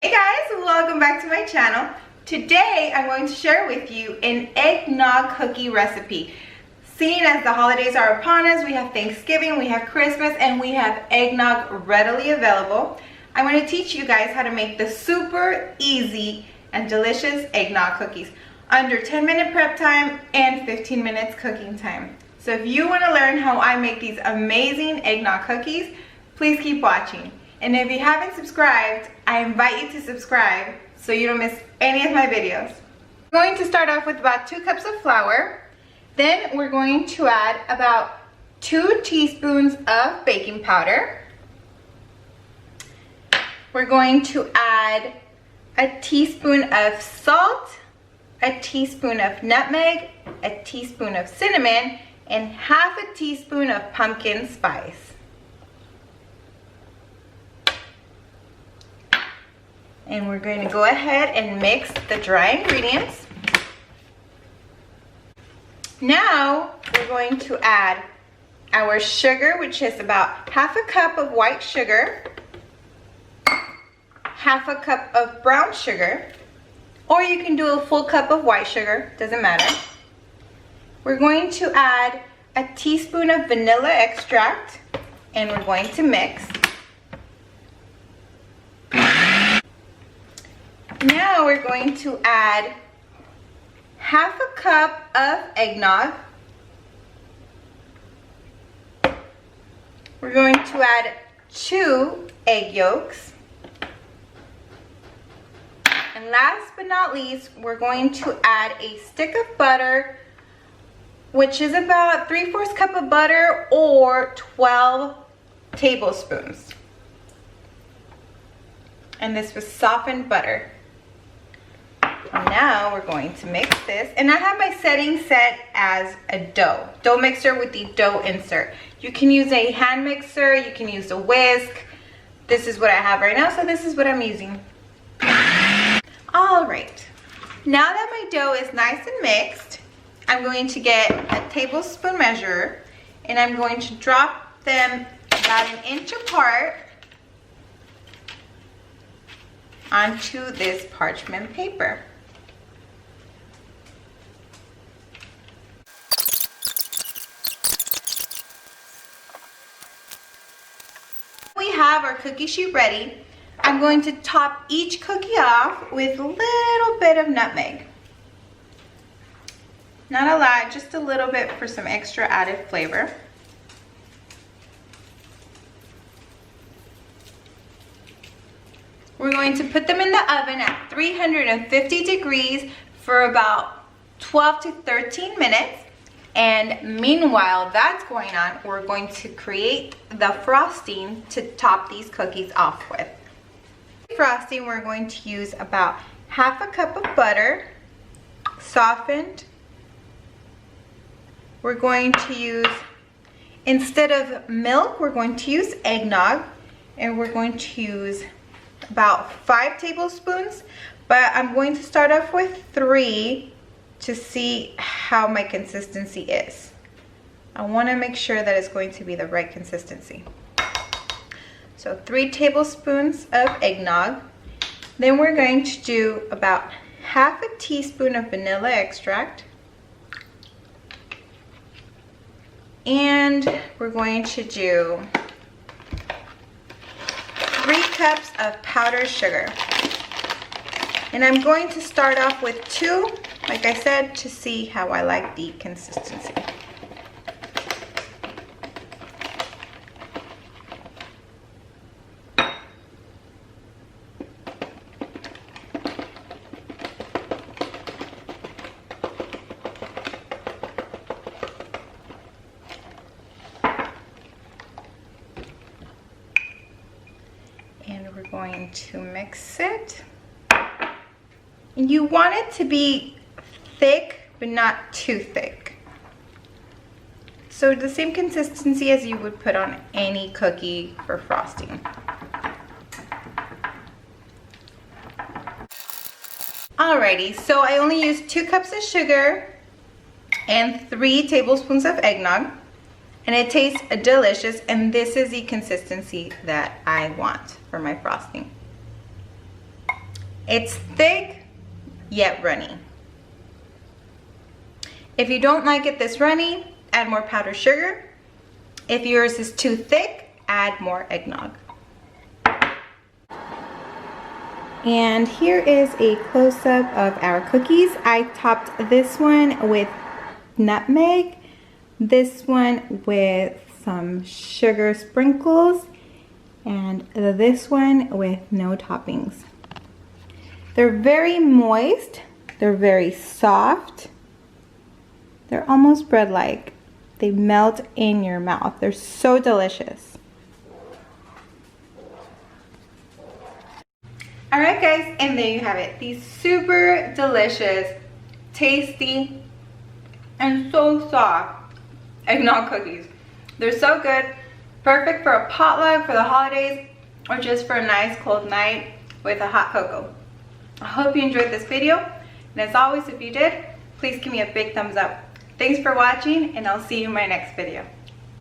Hey guys, welcome back to my channel. Today I'm going to share with you an eggnog cookie recipe. Seeing as the holidays are upon us, we have Thanksgiving, we have Christmas, and we have eggnog readily available. I'm going to teach you guys how to make the super easy and delicious eggnog cookies under 10-minute prep time and 15 minutes cooking time. So if you want to learn how I make these amazing eggnog cookies, please keep watching. And if you haven't subscribed, I invite you to subscribe so you don't miss any of my videos. We're going to start off with about 2 cups of flour. Then we're going to add about 2 teaspoons of baking powder. We're going to add a teaspoon of salt, a teaspoon of nutmeg, a teaspoon of cinnamon, and half a teaspoon of pumpkin spice. And we're going to go ahead and mix the dry ingredients. Now we're going to add our sugar, which is about half a cup of white sugar, half a cup of brown sugar, or you can do a full cup of white sugar, doesn't matter. We're going to add a teaspoon of vanilla extract, and we're going to mix. Now we're going to add half a cup of eggnog. We're going to add 2 egg yolks. And last but not least, we're going to add a stick of butter, which is about 3/4 cup of butter or 12 tablespoons. And this was softened butter. Now we're going to mix this, and I have my setting set as a dough mixer with the dough insert. You can use a hand mixer, you can use a whisk. This is what I have right now, so this is what I'm using. All right, now that my dough is nice and mixed, I'm going to get a tablespoon measure, and I'm going to drop them about 1 inch apart onto this parchment paper. We have our cookie sheet ready. I'm going to top each cookie off with a little bit of nutmeg. Not a lot, just a little bit for some extra added flavor. We're going to put them in the oven at 350 degrees for about 12 to 13 minutes. And meanwhile that's going on, we're going to create the frosting to top these cookies off with. Frosting, we're going to use about half a cup of butter, softened. We're going to use, instead of milk, we're going to use eggnog, and we're going to use about 5 tablespoons, but I'm going to start off with 3 to see how my consistency is. I want to make sure that it's going to be the right consistency. So 3 tablespoons of eggnog. Then we're going to do about half a teaspoon of vanilla extract. And we're going to do 3 cups of powdered sugar. And I'm going to start off with 2, like I said, to see how I like the consistency. And we're going to mix it. And you want it to be thick, but not too thick. So the same consistency as you would put on any cookie for frosting. Alrighty, so I only used 2 cups of sugar and 3 tablespoons of eggnog. And it tastes delicious, and this is the consistency that I want for my frosting. It's thick yet runny. If you don't like it this runny, add more powdered sugar. If yours is too thick, add more eggnog. And here is a close-up of our cookies. I topped this one with nutmeg, this one with some sugar sprinkles, and this one with no toppings. They're very moist, they're very soft, they're almost bread-like. They melt in your mouth. They're so delicious. Alright guys, and there you have it. These super delicious, tasty, and so soft eggnog cookies. They're so good. Perfect for a potluck, for the holidays, or just for a nice cold night with a hot cocoa. I hope you enjoyed this video. And as always, if you did, please give me a big thumbs up. Thanks for watching, and I'll see you in my next video.